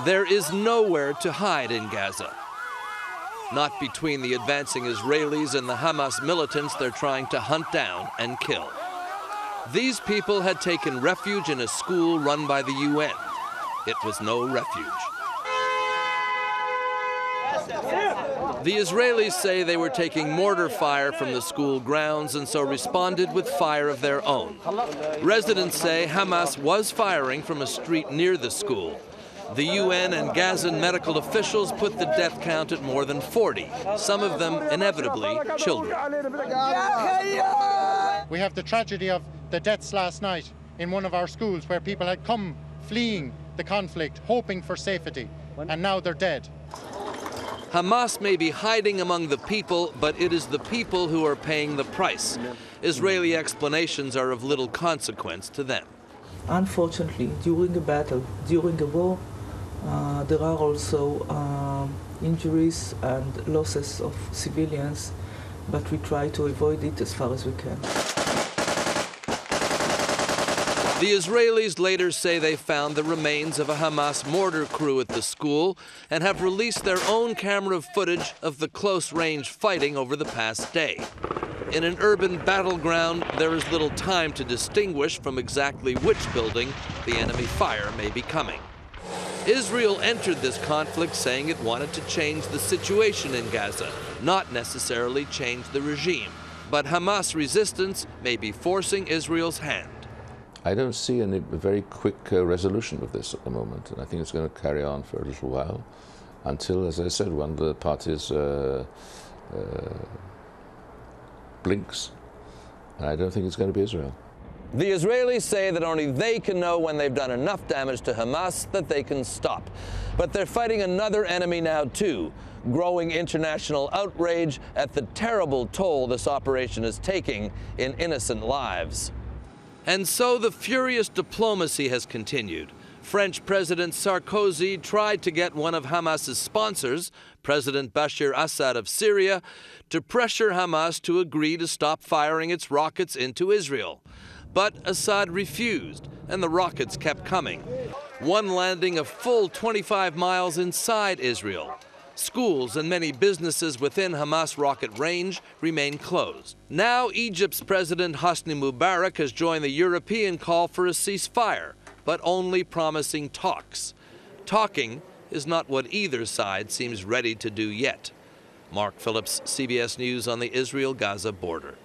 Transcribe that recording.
There is nowhere to hide in Gaza. Not between the advancing Israelis and the Hamas militants they're trying to hunt down and kill. These people had taken refuge in a school run by the UN. It was no refuge. The Israelis say they were taking mortar fire from the school grounds and so responded with fire of their own. Residents say Hamas was firing from a street near the school. The UN and Gazan medical officials put the death count at more than 40, some of them inevitably children. We have the tragedy of the deaths last night in one of our schools where people had come fleeing the conflict, hoping for safety, and now they're dead. Hamas may be hiding among the people, but it is the people who are paying the price. Israeli explanations are of little consequence to them. Unfortunately, during a battle, during a war, there are also injuries and losses of civilians, but we try to avoid it as far as we can. The Israelis later say they found the remains of a Hamas mortar crew at the school and have released their own camera footage of the close-range fighting over the past day. In an urban battleground, there is little time to distinguish from exactly which building the enemy fire may be coming. Israel entered this conflict saying it wanted to change the situation in Gaza, not necessarily change the regime. But Hamas resistance may be forcing Israel's hand. I don't see any very quick resolution of this at the moment, and I think it's going to carry on for a little while until, as I said, one of the parties blinks. And I don't think it's going to be Israel. The Israelis say that only they can know when they've done enough damage to Hamas that they can stop. But they're fighting another enemy now, too, growing international outrage at the terrible toll this operation is taking in innocent lives. And so the furious diplomacy has continued. French President Sarkozy tried to get one of Hamas's sponsors, President Bashar Assad of Syria, to pressure Hamas to agree to stop firing its rockets into Israel. But Assad refused, and the rockets kept coming, one landing a full 25 miles inside Israel. Schools and many businesses within Hamas rocket range remain closed. Now Egypt's President Hosni Mubarak has joined the European call for a ceasefire, but only promising talks. Talking is not what either side seems ready to do yet. Mark Phillips, CBS News on the Israel-Gaza border.